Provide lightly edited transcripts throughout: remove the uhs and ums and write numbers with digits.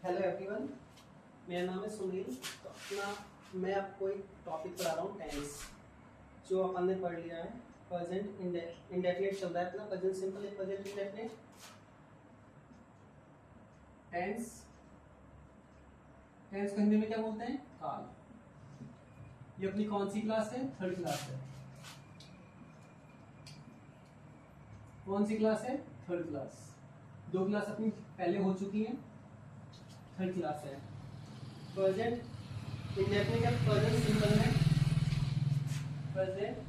Hello everyone, मेरा नाम है सुनील। तो मैं आपको एक टॉपिक पढ़ा रहा हूँ टेंस, जो अपन ने पढ़ लिया है। प्रेजेंट इंडेफिनिट चल रहा है अपना, प्रेजेंट सिंपल है, प्रेजेंट इंडेफिनिट। टेंस टेंस को हिंदी में क्या बोलते हैं? काल। ये अपनी कौन सी क्लास है? थर्ड क्लास है। कौन सी क्लास है? Third class. दो क्लास अपनी पहले हो चुकी हैं, थर्ड क्लास है। प्रेजेंट इंडेफिनिट का प्रेजेंट सिंपल में प्रेजेंट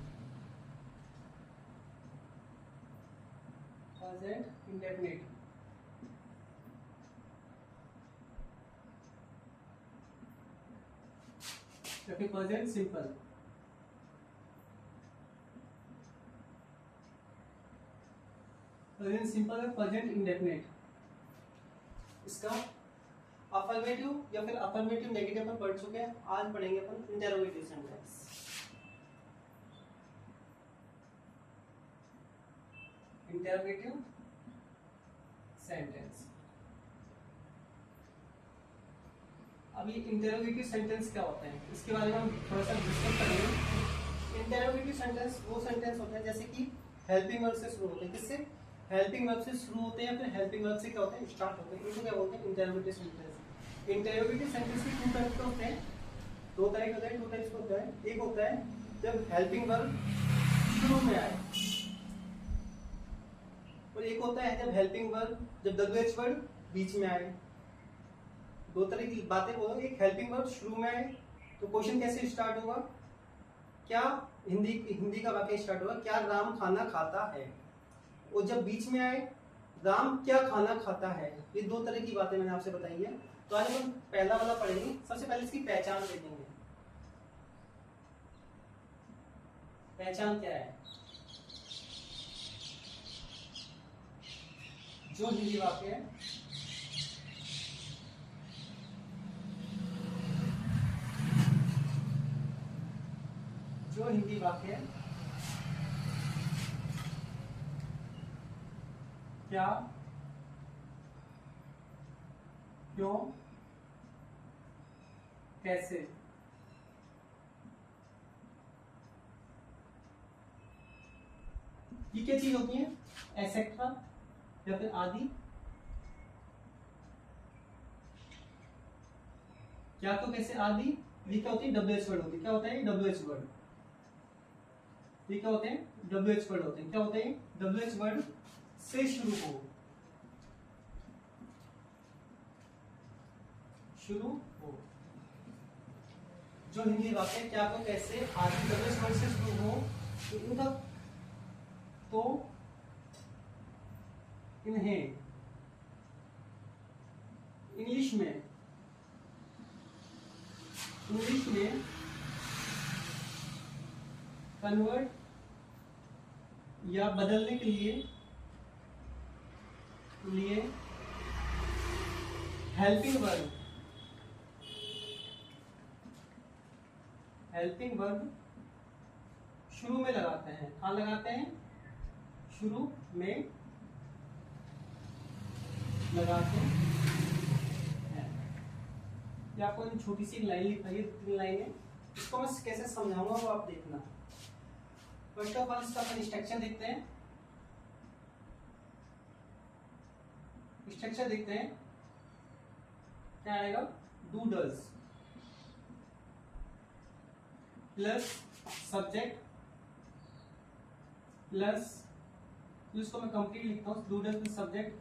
इंडेफिनिट। या फिर प्रेजेंट सिंपल। प्रेजेंट सिंपल है, प्रेजेंट इंडेफिनिट। इसका अफर्मेटिव या फिर अफर्मेटिव नेगेटिव अपन पढ़ चुके हैं। आज पढ़ेंगे अपन इंटरोगेटिव सेंटेंस। Interrogative sentence. अब ये इंटरोगेटिव सेंटेंस क्या होता है, इसके बारे में हम थोड़ा सा डिस्कस करेंगे। इंटरोगेटिव सेंटेंस वो सेंटेंस होते हैं जैसे कि हेल्पिंग वर्ब से शुरू होते हैं। किससे? हेल्पिंग वर्ब से शुरू होते हैं, फिर हेल्पिंग वर्ब से क्या होते हैं? स्टार्ट होते हैं। इनको क्या बोलते हैं? Interrogative sentence. इंटरोगेटिव सेंटेंस के टू टाइप होते हैं, दो टाइप होते हैं, टू टाइप्स होता है। एक होता है जब हेल्पिंग वर्ब शुरू में आए, और एक होता है जब हेल्पिंग वर्ब जब WH वर्ड बीच में आए। दो तरह की बातें बोलो। एक हेल्पिंग वर्ब शुरू में आए तो क्वेश्चन कैसे स्टार्ट होगा? क्या हिंदी का वाक्य स्टार्ट होगा, क्या राम खाना खाता है। और जब बीच में आए राम क्या खाना खाता है। ये दो तरह की बातें मैंने आपसे बताई है। तो आज हम पहला वाला पढ़ेंगे। सबसे पहले इसकी पहचान देखेंगे। पहचान क्या है? जो हिंदी वाक्य है क्या, क्यों, कैसे। ये क्या चीज होती है? एसेट्रा या फिर आदि। क्या तो कैसे आदि। ये क्या होती है? WH वर्ड होती है। क्या होता है? WH word. ये क्या होते हैं? WH वर्ड होते हैं। क्या होते हैं? WH वर्ड से शुरू हो। जो हिंदी वाक्य क्या तो कैसे आदि WH वर्ड से शुरू हो, तो इनका तो इन्हें इंग्लिश में कन्वर्ट या बदलने के लिए हेल्पिंग वर्ब शुरू में लगाते हैं। कहाँ लगाते हैं? शुरू में लगाते हैं। ये आपको छोटी सी लाइन लिखी है, 3 लाइनें। इसको मैं कैसे समझाऊंगा वो आप देखना। फर्स्ट ऑफ ऑल इसका अपन स्ट्रक्चर देखते हैं। क्या आएगा? Do does plus subject plus, इसको मैं कंप्लीट लिखता हूँ, do does plus subject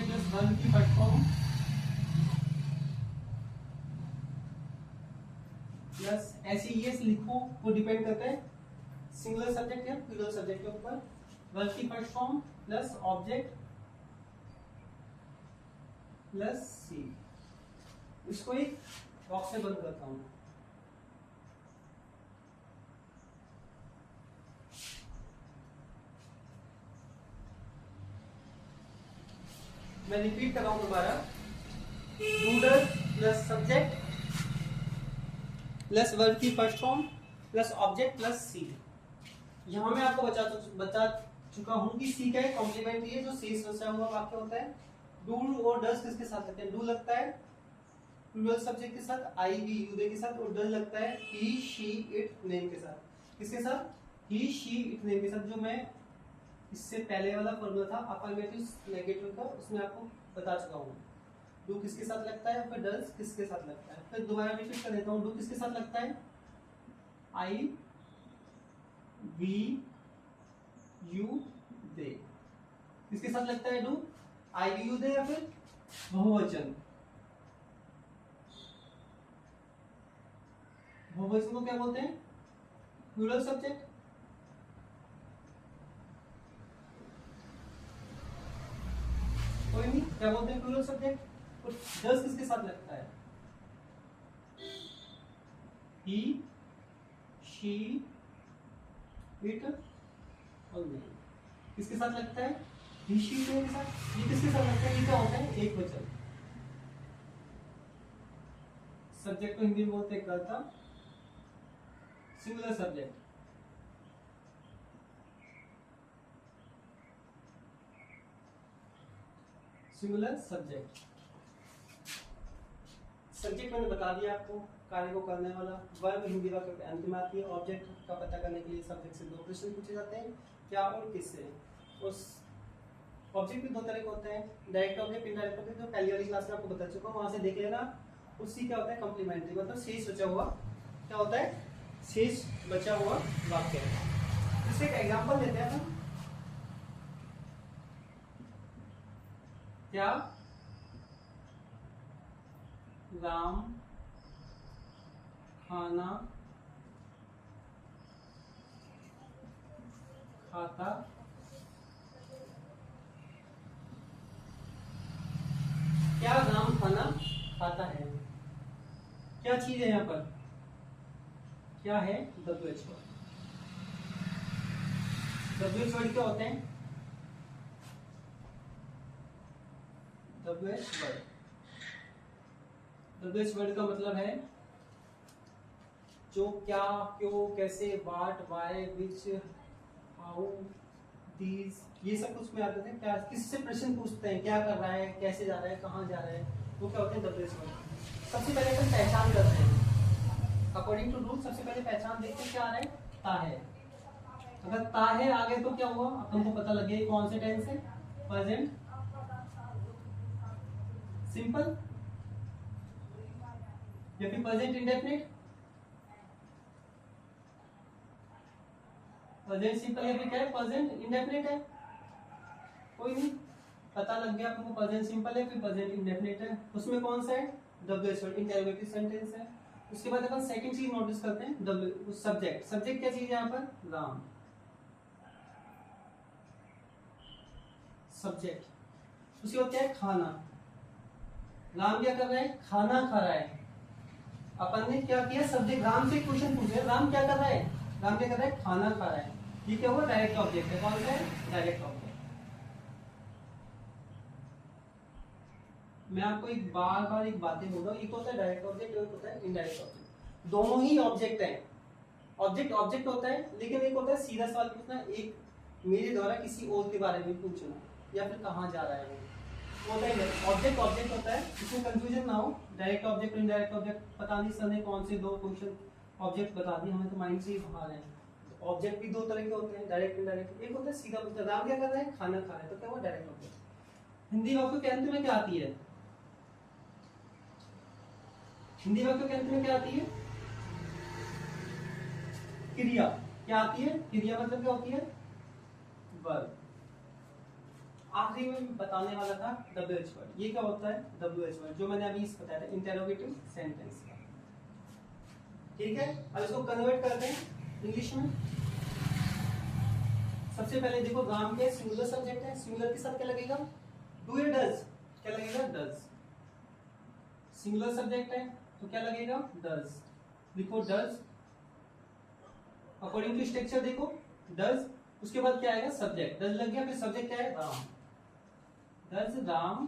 plus verb की फर्स्ट फॉर्म प्लस ऐसे ये लिखो, वो डिपेंड करता है सिंगुलर सब्जेक्ट या प्लूरल सब्जेक्ट के ऊपर। वर्ब की first form plus object plus C. इसको एक बॉक्स से बंद करता हूं। मैं रिपीट कर रहा हूं दोबारा। Do does plus subject plus verb की first form plus object plus C. यहां मैं आपको चुका हूँ कि सी क्या है, कॉम्प्लीमेंट्री है, जो शेष बचा हुआ वाक्य होता है। डू और डज किसके साथ लगते हैं? डू लगता है प्लूरल सब्जेक्ट के साथ, आई वी यू दे के साथ, और डज लगता है ही शी इट नेम के साथ। किसके साथ? ही शी इट नेम के साथ। जो मैं इससे पहले वाला फॉर्मूला था अफर्मेटिव नेगेटिव का, उसमें आपको बता चुका हूँ। डू किसके साथ लगता है, फिर डज किसके साथ लगता है। फिर दोबारा रिपीट कर देता हूँ। डू किसके साथ लगता है? I we you they. किसके साथ लगता है do? I we you they या फिर बहुवचन। बहुवचन को क्या बोलते हैं? Plural subject. कोई नहीं, क्या बोलते हैं? Plural subject. और डज किसके साथ लगता है? ही शी इट और नहीं। किसके साथ लगता है? ही शी इट के साथ। ये किसके साथ लगता है? ये क्या होता है? एक वचन। सब्जेक्ट को हिंदी में बोलते हैं कर्ता, singular subject. Singular subject. Subject मैंने बता दिया आपको, कार्य को करने वाला। वर्ब हिंदी वाक्य के अंत में आती है। ऑब्जेक्ट का पता करने के लिए सब्जेक्ट से दो प्रश्न पूछे जाते हैं, क्या और किससे। उस ऑब्जेक्ट भी दो तरह के होते हैं, डायरेक्ट ऑब्जेक्ट, इनडायरेक्ट ऑब्जेक्ट। जो पहली वाली क्लास में आपको बता चुका हूं, वहां से देख लेना। उसी क्या होता है? कॉम्प्लीमेंट्री, मतलब शेष बचा हुआ। क्या होता है? शेष बचा हुआ वाक्य। इससे एक एग्जांपल देते हैं हम। क्या राम खाना खाता क्या राम खाना खाता है? क्या चीज है यहाँ पर? क्या है? WH word. WH वर्ड क्या होते हैं? WH word. WH वर्ड का मतलब है जो, क्या, क्यों, कैसे, what, why, which, how, these, ये सब कुछ में आते हैं। क्या किससे प्रश्न पूछते हैं? क्या कर रहा है, कैसे जा रहा है, कहाँ जा रहा है, वो क्या होते हैं? WH word. सबसे पहले अपन पहचान करते हैं अकॉर्डिंग टू रूल। सबसे पहले पहचान देखते हैं क्या आ रहा है? ता है। अगर ता है आगे तो क्या हुआ? अपन को पता लग गया कौन से टेंस है। प्रेजेंट सिंपल या फिर प्रेजेंट इंडेफिनिट। प्रेजेंट सिंपल या फिर क्या है? प्रेजेंट इंडेफिनिट है। कोई नहीं, पता लग गया आपको प्रेजेंट सिंपल है फिर प्रेजेंट इंडेफिनिट है। उसमें कौन सा है? WH वर्ड, इंटरोगेटिव सेंटेंस है। उसके बाद अपन सेकंड चीज नोटिस करते हैं, सब्जेक्ट। सब्जेक्ट क्या चीज है यहाँ पर? राम। सब्जेक्ट। उसके बाद क्या है? खाना। राम क्या कर रहा है? खाना खा रहा है। अपन ने क्या किया? सब्जेक्ट राम से क्वेश्चन पूछे, राम क्या कर रहा है? राम क्या कर रहा है? खाना खा रहा है। ये क्या हुआ? डायरेक्ट ऑब्जेक्ट है। कौन सा है? Direct object. मैं आपको एक बार बार एक बातें बोल रहा हूँ, एक होता है डायरेक्ट ऑब्जेक्ट, एक होता है इनडायरेक्ट ऑब्जेक्ट। दोनों ही ऑब्जेक्ट है। ऑब्जेक्ट ऑब्जेक्ट होता है, लेकिन एक होता है सीधा सवाल पूछना, एक मेरे द्वारा किसी और के बारे में पूछना, या फिर कहाँ जा रहा है वो होता है। ऑब्जेक्ट ऑब्जेक्ट होता है, इसमें कंफ्यूजन ना हो। डायरेक्ट ऑब्जेक्ट इनडायरेक्ट ऑब्जेक्ट पता नहीं सर ने कौन से दो क्वेश्चन ऑब्जेक्ट बता दिए, हमें तो माइंड से ही बाहर है। ऑब्जेक्ट भी दो तरह के होते हैं, डायरेक्ट इनडायरेक्ट। एक होता है सीधा पूछना, राम क्या कर रहा है? खाना खा रहा है, तो क्या हुआ? Direct object. हिंदी वाक्य के अंत में क्या आती है? हिंदी वाक्य के अंत में क्या आती है? क्रिया। क्या आती है? क्रिया। मतलब क्या होती है? वर्ब। आखिरी में बताने वाला था WH वर्ड। ये क्या होता है? WH वर्ड जो मैंने अभी बताया था, इंटरोगेटिव सेंटेंस का। ठीक है, अब इसको कन्वर्ट करते हैं इंग्लिश में। सबसे पहले देखो, राम के सिंगुलर सब्जेक्ट है, सिंगुलर के साथ क्या लगेगा? डू या डज? क्या लगेगा? डज। सिंगुलर सब्जेक्ट है तो क्या लगेगा? डज। लिखो डज। अकॉर्डिंग टू स्ट्रक्चर देखो, डज, उसके बाद क्या आएगा? सब्जेक्ट। डज लग गया, फिर सब्जेक्ट क्या है? राम। डज राम।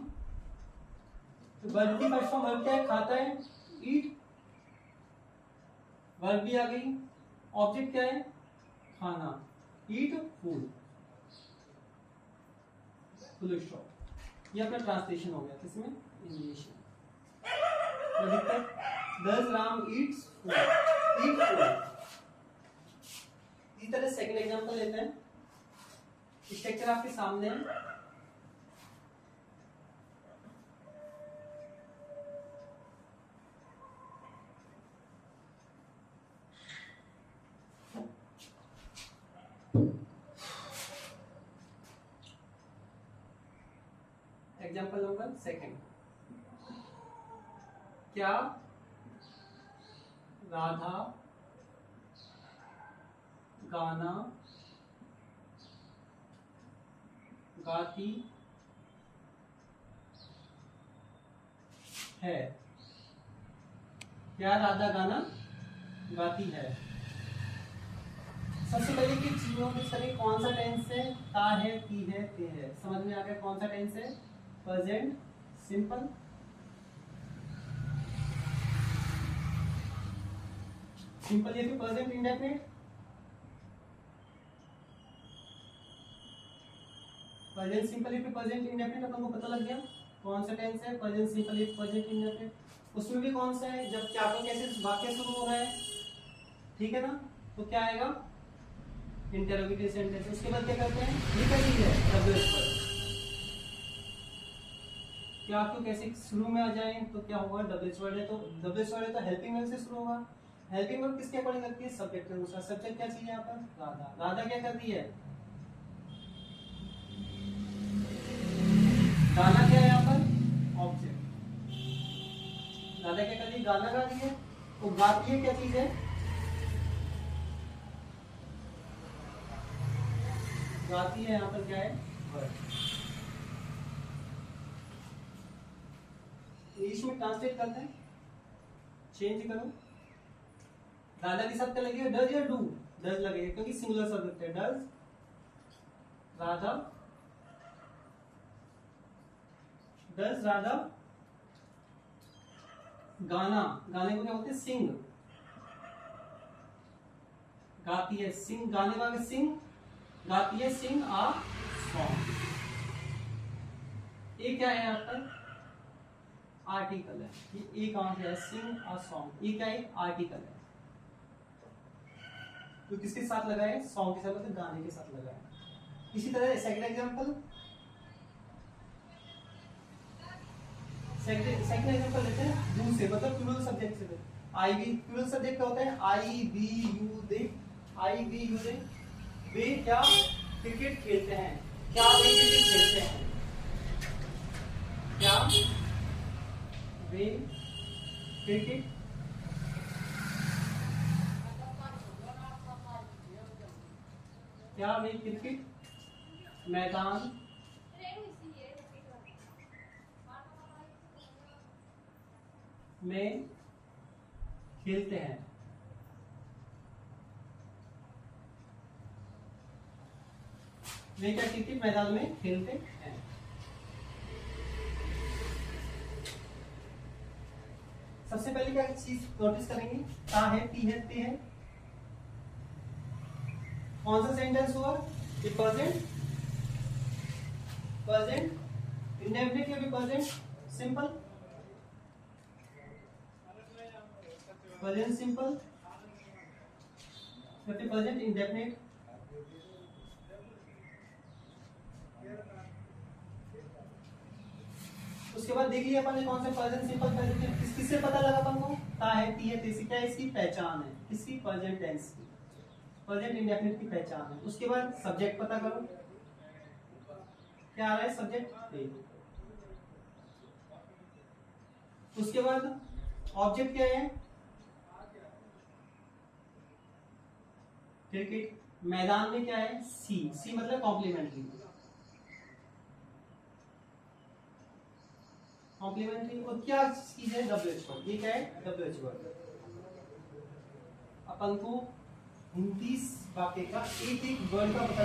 वर्ब की फर्स्ट फॉर्म, वर्ब क्या है? खाता है, ईट। वर्ब भी आ गई। ऑब्जेक्ट क्या है? खाना, ईट फूड। Full stop. ये अपना ट्रांसलेशन हो गया किसमें, इंग्लिश में। दस Ram Yeats food, eat food. इसी तरह सेकंड एग्जांपल लेते हैं। स्ट्रक्चर आपके सामने है। एग्जांपल नंबर सेकंड, क्या राधा गाना गाती है, क्या राधा गाना गाती है। सबसे पहले की चीजों में सभी कौन सा टेंस है, ता है, ती है, ते है। समझ में आ गया कौन सा टेंस है, प्रेजेंट सिंपल, सिंपल या फिर प्रेजेंट इंडेफिनिट। प्रेजेंट सिंपल या फिर प्रेजेंट इंडेफिनिट अपन को पता लग गया कौन सा टेंस है, प्रेजेंट सिंपल या प्रेजेंट इंडेफिनिट। उसमें भी कौन सा है, जब क्या तो कैसे वाक्य शुरू हो रहा है, ठीक है ना, तो क्या आएगा, इंटरोगेटिव सेंटेंस। उसके बाद क्या करते हैं, ये क्या चीज है, डब्ल्यूएच वर्ड। क्या क्यों कैसे शुरू में आ जाए तो क्या होगा, डब्ल्यूएच वर्ड है तो डब्ल्यूएच वर्ड है तो हेल्पिंग वर्ब से शुरू होगा। हेल्पिंग वर्ब किसके अकॉर्डिंग लगती है, सब्जेक्ट के अनुसार। सब्जेक्ट क्या चीज है यहाँ पर, राधा। राधा क्या कर रही है, गाना क्या है यहाँ पर, ऑब्जेक्ट। राधा क्या कर रही है, गाना गा रही है। तो गाती है क्या चीज है, गाती है यहाँ पर क्या है, वर्ड। इंग्लिश में ट्रांसलेट करते हैं, चेंज करो। राधा के साथ क्या लगेगा, डज या डू, डज लगेगा क्योंकि सिंगुलर सब्जेक्ट है। डज राधा, डज राधा गाना, गाने को क्या बोलते हैं, सिंग। गाती है, सिंग, गाने वाले सिंग, गाती है, सिंग आ सॉन्ग। ये क्या है यहाँ पर, आर्टिकल है। ये कहां से है, सिंग आ सॉन्ग। ये क्या है, आर्टिकल है। तो किसके साथ लगा है, सॉन्ग के साथ, मतलब गाने के साथ लगा है। इसी तरह सेकंड एग्जांपल, सेकंड एग्जांपल लेते हैं यू से, मतलब प्लूरल सब्जेक्ट से। आई वी, प्लूरल सब्जेक्ट क्या होता है, I we you they. I we you they, वे क्या क्रिकेट खेलते हैं, क्या वे क्रिकेट खेलते हैं, क्या वे क्रिकेट, क्या वे क्रिकेट मैदान में खेलते हैं। वे क्या क्रिकेट मैदान में खेलते हैं। सबसे पहले क्या चीज नोटिस करेंगे, ता है, ती है, ते है। कौन सा सेंटेंस हुआ, ये प्रेजेंट, प्रेजेंट इंडेफिनिट या फिर प्रेजेंट सिंपल, प्रेजेंट सिंपल या फिर प्रेजेंट इंडेफिनिट। उसके बाद देख लिया अपन ने कौन से प्रेजेंट सिंपल, प्रेजेंट किससे पता लगा अपन को, ता है, ती है, ते से। क्या इसकी पहचान है, किसकी, प्रेजेंट टेंस की, प्रेजेंट इंडेफिनिट की पहचान है। उसके बाद सब्जेक्ट पता करो, क्या आ रहा है, सब्जेक्ट ते। उसके बाद ऑब्जेक्ट क्या है, क्रिकेट। मैदान में क्या है, सी, सी मतलब कॉम्प्लीमेंट्री, कॉम्प्लीमेंट्री। और क्या चीज है, डब्ल्यूएच वर्ड। ये क्या है, डब्ल्यूएच वर्ड। अपन को 29 वाक्य का एक एक वर्ड का पता,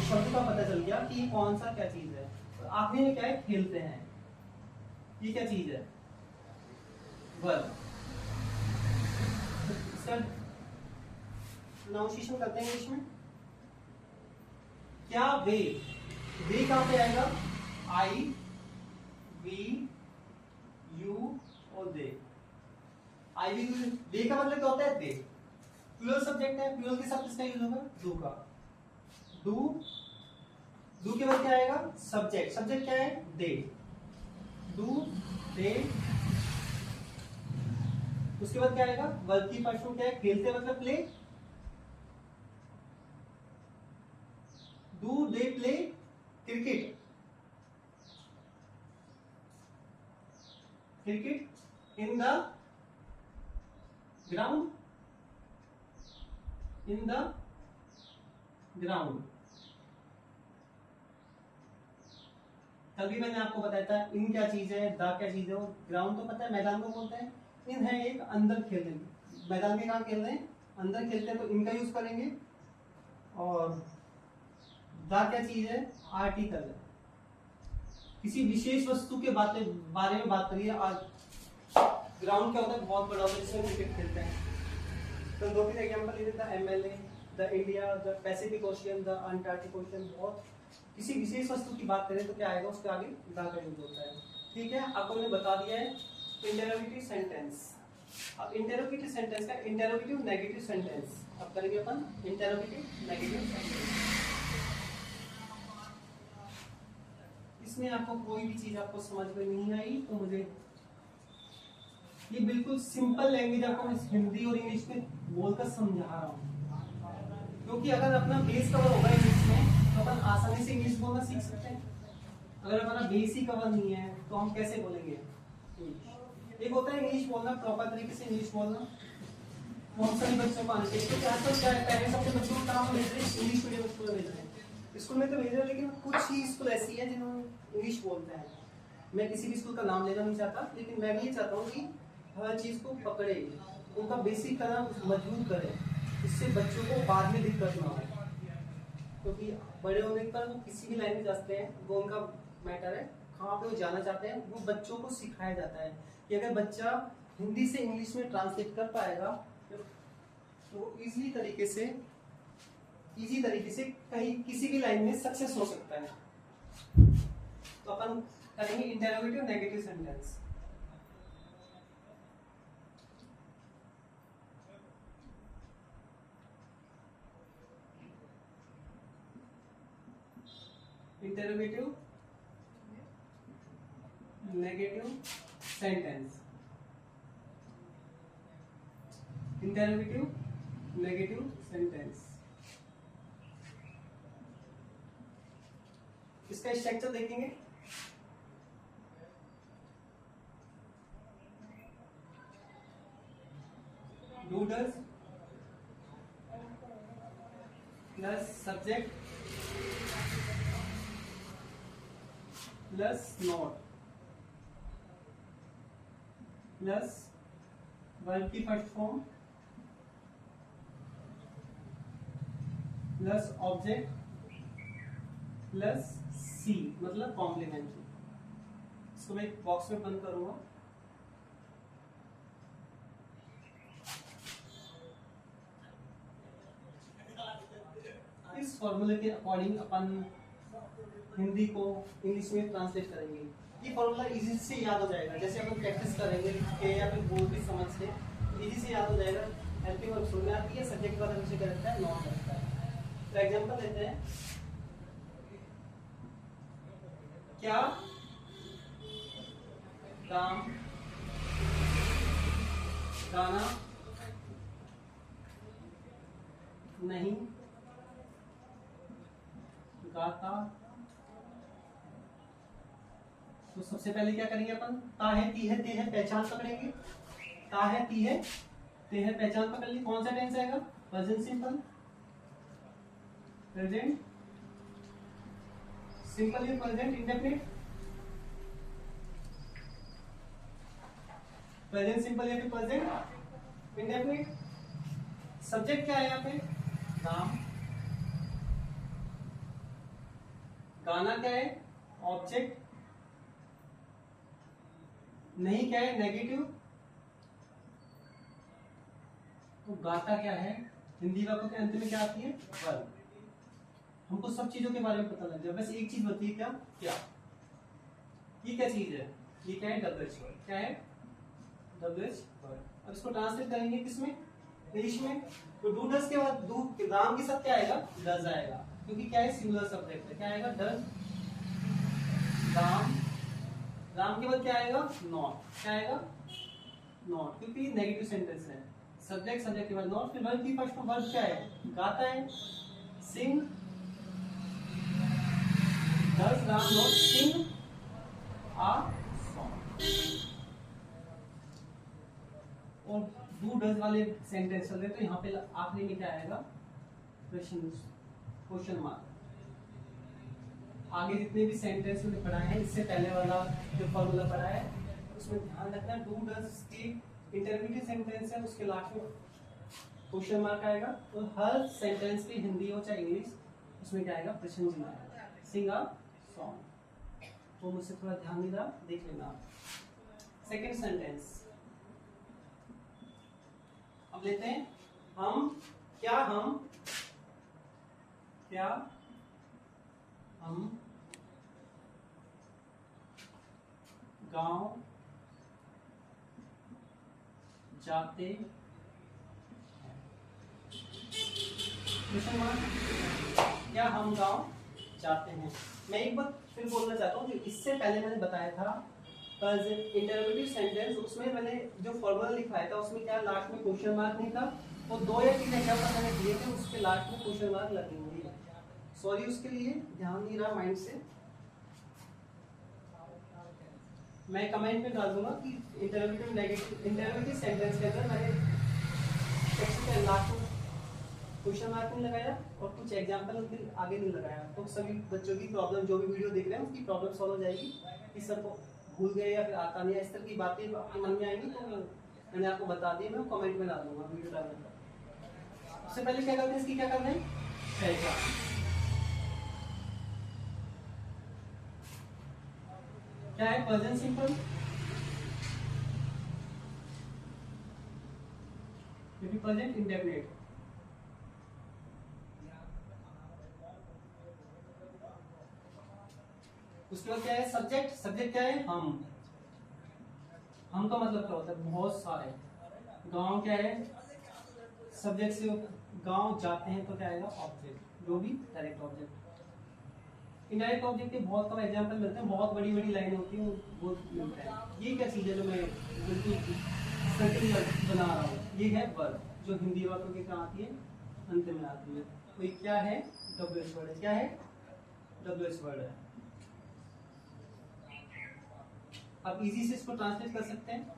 शब्द का पता चल गया कि कौन सा क्या चीज है। तो आखिरी में क्या है, खेलते हैं, ये क्या चीज है, वर्ब। इसका प्रोनाउंसिएशन करते हैं इंग्लिश में, क्या वे दे कहां पे आएगा? आई वी यू और दे। आई वी यू, दे का मतलब क्या होता है? दे। प्लूरल सब्जेक्ट है, प्लूरल के साथ किसका यूज होगा? डू का। डू, डू के बाद क्या आएगा? सब्जेक्ट। सब्जेक्ट क्या है? दे। Do they. उसके बाद क्या आएगा? वर्ब की फर्स्ट फॉर्म क्या है? खेलते मतलब play. Do they play cricket? Cricket in the ground. In the ground. तभी मैंने आपको बताया था इन क्या चीज है, द क्या चीज है। वो ग्राउंड तो पता है, मैदान को बोलते हैं। इन है एक अंदर खेल रहे हैं, मैदान में कहाँ खेल रहे हैं? अंदर खेलते हैं, तो इनका यूज करेंगे। और द क्या चीज है? आर्टिकल है। किसी विशेष वस्तु के बारे में बात करिए। आज ग्राउंड क्या होता है? बहुत बड़ा होता है जिसमें क्रिकेट खेलते हैं। तो दो तीन एग्जांपल ले लेता है। MLA, the India, the Pacific ocean, the Antarctic ocean. बहुत किसी विशेष वस्तु की बात करें तो क्या आएगा? उसके आगे द का यूज होता है। ठीक है, आपको मैंने बता दिया है इंटरोगेटिव सेंटेंस। अब इंटरोगेटिव सेंटेंस का इंटरोगेटिव नेगेटिव सेंटेंस अब करेंगे अपन। इंटरोगेटिव नेगेटिव सेंटेंस, इसमें आपको कोई भी चीज आपको समझ में नहीं आई तो मुझे, ये बिल्कुल सिंपल लैंग्वेज आपको मैं हिंदी और इंग्लिश में बोलकर समझा रहा हूँ। क्योंकि अगर अपना बेस कवर होगा इंग्लिश में तो अपन आसानी से इंग्लिश बोलना सीख सकते हैं। अगर हमारा बेस ही कवर नहीं है तो हम कैसे बोलेंगे? एक होता है इंग्लिश बोलना, प्रॉपर तरीके से इंग्लिश बोलना, वो हम सभी बच्चों को आना चाहिए। क्योंकि आजकल क्या है, पहले सबसे बच्चों को कहाँ भेज रहे हैं? इंग्लिश मीडियम स्कूल में भेज रहे हैं। स्कूल में तो भेज रहे हैं, लेकिन कुछ ही स्कूल ऐसी है जिन्होंने इंग्लिश बोलते हैं। मैं किसी भी स्कूल का नाम लेना नहीं चाहता, लेकिन मैं भी ये चाहता हूँ कि हर चीज को पकड़े, उनका बेसिक कदम मजबूत करे, इससे बच्चों को बाद में दिक्कत ना हो। क्योंकि बड़े होने पर वो किसी भी लाइन में जाते हैं, वो उनका मैटर है, कहाँ पे वो जाना चाहते हैं, वो बच्चों को सिखाया जाता है कि अगर बच्चा हिंदी से इंग्लिश में ट्रांसलेट कर पाएगा तो इजी तरीके से कहीं किसी भी लाइन में सक्सेस हो सकता है। तो अपन करेंगे interrogative negative sentence. Interrogative negative sentence. Interrogative negative sentence, इसका स्ट्रक्चर देखेंगे। Do does plus subject plus not plus verb की first form plus object plus C, मतलब कॉम्प्लीमेंट्री। इसको मैं एक बॉक्स में बंद करूंगा। इस फॉर्मूले के अकॉर्डिंग अपन हिंदी को इंग्लिश में ट्रांसलेट करेंगे। ये फॉर्मूला इजी से याद हो जाएगा, जैसे अपन प्रैक्टिस करेंगे के या फिर बोल भी समझ के इजी से याद हो जाएगा। हेल्पिंग वर्ब शुरू में आती है, सब्जेक्ट का हमेशा क्या रहता है? नॉन रहता है। तो एग्जांपल लेते हैं। क्या राम गाना नहीं गाता? तो सबसे पहले क्या करेंगे अपन? ता है, ती है, ते है, पहचान पकड़ेंगे। ता है, ती है, ते है, पहचान पकड़ ली। कौन सा टेंस आएगा? Present simple. प्रेजेंट सिंपल या प्रेजेंट इंडेफिनिट? प्रेजेंट सिंपल या फिर प्रेजेंट इंडेफिनिट? सब्जेक्ट क्या है यहाँ पे? नाम। गाना क्या है? ऑब्जेक्ट। नहीं क्या है? नेगेटिव। तो गाता क्या है? हिंदी वाक्यों के अंत में क्या आती है? वर्ब। हमको सब चीजों के बारे में पता लग जाए। बस एक चीज बताइए, क्या क्या ये क्या चीज है, ये क्या है, WH वर्ड। क्या है, WH वर्ड। अब इसको ट्रांसलेट करेंगे किसमें, इंग्लिश में। तो डू डज के बाद डू राम के साथ क्या आएगा, डज आएगा, क्योंकि क्या है, सिंगुलर सब्जेक्ट है। क्या आएगा, डज राम। राम के बाद क्या आएगा, नॉट। क्या आएगा, नॉट, क्योंकि नेगेटिव सेंटेंस है। सब्जेक्ट, सब्जेक्ट के बाद नॉट। फिर वर्ब की फर्स्ट वर्ब क्या है, गाता है, sing. Does Ram not sing a song. और डू डज वाले सेंटेंस चल रहे तो यहाँ पे आखिरी में क्या आएगा, प्रश्न, क्वेश्चन मार्क। आगे जितने भी सेंटेंस हमने पढ़ाए हैं, इससे पहले वाला जो फॉर्मूला पढ़ा है उसमें ध्यान रखना, डू डज के इंटरमीडिएट सेंटेंस है, उसके लास्ट में क्वेश्चन मार्क आएगा। तो हर सेंटेंस की हिंदी हो चाहे इंग्लिश, उसमें क्या आएगा, प्रश्न चिन्ह आएगा। सिंग अ सॉन्ग। तो मुझसे थोड़ा ध्यान नहीं रहा, देख लेना। सेकेंड सेंटेंस अब लेते हैं, हम क्या, हम गांव जाते हैं। क्वेश्चन मार्क, क्या हम गांव जाते हैं। मैं एक बार फिर बोलना चाहता हूँ, जो इससे पहले मैंने बताया था इंटरोगेटिव सेंटेंस, उसमें मैंने जो फॉर्मूला लिखवाया था उसमें क्या लास्ट में क्वेश्चन मार्क नहीं था। तो 2 या 3 एग्जांपल मैंने दिए थे, उसके लास्ट में क्वेश्चन मार्क लगेंगे। सॉरी उसके लिए, ध्यान नहीं रहा माइंड से। मैं कमेंट में डाल दूंगा कि इंटरोगेटिव नेगेटिव इंटरोगेटिव सेंटेंस के अंदर मैंने लास्ट में क्वेश्चन मार्क नहीं लगाया और कुछ एग्जांपल आगे नहीं लगाया। तो सभी बच्चों की प्रॉब्लम, जो भी वीडियो देख रहे हैं उसकी प्रॉब्लम सॉल्व हो जाएगी। इस सर को भूल गए या फिर आता नहीं है, इस तरह की बातें आपके मन में आएंगी तो मैंने आपको बता दी, मैं कमेंट में डाल दूंगा वीडियो डालने का। उससे पहले क्या करते हैं, इसकी क्या करना है, पहचान। क्या है, प्रेजेंट सिंपल, क्योंकि प्रेजेंट इंडेफिनिट। उसके बाद क्या है, सब्जेक्ट। सब्जेक्ट क्या है, हम का मतलब क्या होता है, बहुत सारे। गांव क्या है, सब्जेक्ट से गांव जाते हैं तो क्या आएगा, ऑब्जेक्ट, जो भी डायरेक्ट ऑब्जेक्ट। इनडायरेक्ट ऑब्जेक्ट के बहुत कम एग्जांपल मिलते हैं, बहुत बड़ी बड़ी लाइनें होती हैं वो मिलता है। ये क्या चीज है जो मैं बिल्कुल सर्किल बना रहा हूँ, ये है वर्ब, जो हिंदी वाक्यों के कहाँ आती है, अंत में आती है। तो ये क्या है, WH वर्ड है। क्या है, WH वर्ड है। अब इजी से इसको ट्रांसलेट कर सकते हैं।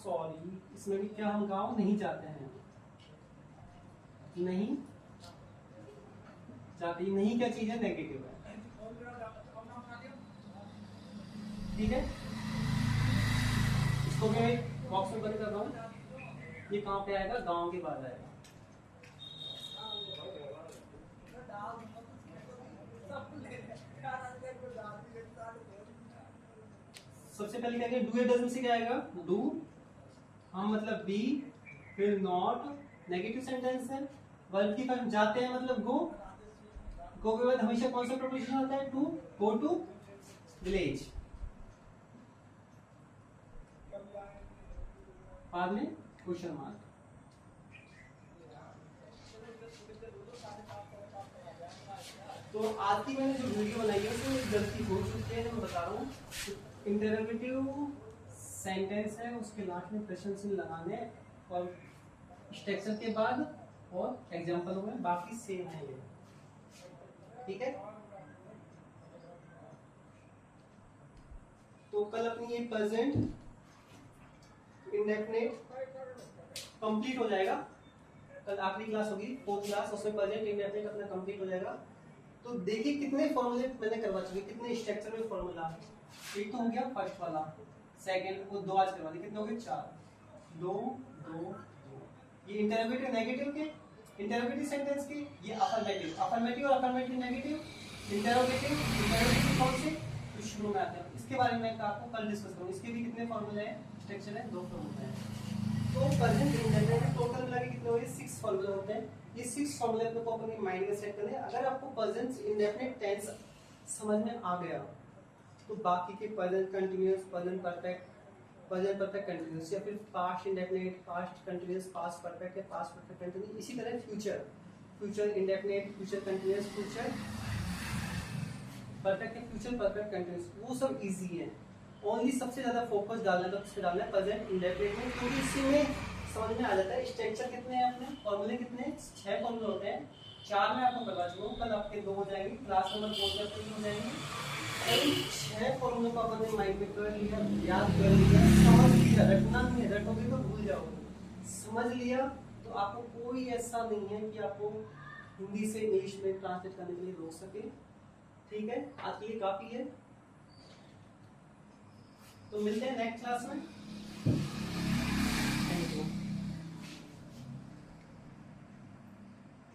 सॉरी, इसमें भी क्या, हम गांव नहीं जाते हैं, नहीं जाते। नहीं क्या चीज है, नेगेटिव है, ठीक है। इसको मैं बॉक्स में बंद कर रहा हूँ। ये कहाँ पे आएगा, गांव के बाद आएगा। सबसे पहले क्या, डू या डज में से क्या आएगा, डू। हम मतलब बी, फिर नॉट, नेगेटिव सेंटेंस है। वर्ब की फर्स्ट जाते हैं मतलब गो। गो के बाद हमेशा कौन सा प्रीपोजिशन होता है, टू, गो टू विलेज। बाद में क्वेश्चन मार्क। तो आज की मैंने जो वीडियो बनाई है उसमें गलती हो चुकी है, मैं बता रहा हूँ। इंटरोगेटिव सेंटेंस है, उसके लास्ट में प्रश्न चिन्ह लगाने और स्ट्रक्चर के बाद और एग्जांपल में, बाकी सेम है ये, ठीक है। तो कल अपनी ये प्रेजेंट इंडेफिनिट कंप्लीट हो जाएगा। कल आखिरी क्लास होगी, 4th क्लास, उसमें प्रेजेंट इंडेफिनिट अपना कंप्लीट हो जाएगा। तो देखिए कितने फॉर्मूले मैंने करवा चुके, कितने स्ट्रक्चर में फॉर्मूला। एक तो हो गया फर्स्ट वाला, सेकंड वो 2 आज करवा दिए, कितने हो गए, 4, 2 2 2। ये इंटरोगेटिव नेगेटिव के, इंटरोगेटिव सेंटेंस की, ये अफर्मेटिव, अफर्मेटिव और अफर्मेटिव नेगेटिव। इंटरोगेटिव, इंटरोगेटिव कौन से, तो शुरू में आते हैं। इसके बारे में आपको कल डिस्कस करूंगा। इसके भी कितने फॉर्मूले हैं, स्ट्रक्चर है, 2 फॉर्मूले हैं। तो प्रेजेंट इंडेफिनिट में टोटल मिला के कितने हो गए, 6 फॉर्मूले होते हैं। ये 6 फॉर्मूले को अपने माइंड में सेट करने। अगर आपको प्रेजेंट इंडेफिनिट टेंस समझ में आ गया तो बाकी के present continuous, present perfect continuous या फिर past indefinite, past continuous, past perfect या पास्ट परफेक्ट कंटिन्यूअस, इसी तरह future indefinite, future continuous, future perfect या फ्यूचर परफेक्ट कंटिन्यूअस, वो सब इजी है। ओनली सबसे ज्यादा फोकस डालना तो किससे डालना है, प्रेजेंट इंडेफिनिट में, क्योंकि इसी में समझ में आ जाता है स्ट्रक्चर कितने हैं अपने, फॉर्मूले कितने हैं, 6 फॉर्मूले होते हैं। 4 में आपको बता चुका हूँ, कल आपके 2 हो जाएंगे, क्लास नंबर 4 के आपके 3 हो जाएंगे। इन 6 फॉर्मूलों को आपने माइंड में कर लिया, याद कर लिया, समझ लिया, रटना नहीं है, रटोगे तो भूल जाओगे। समझ लिया तो आपको कोई ऐसा नहीं है कि आपको हिंदी से इंग्लिश में ट्रांसलेट करने के लिए रोक सके। ठीक है, आज के लिए काफी है, तो मिलते हैं नेक्स्ट क्लास में।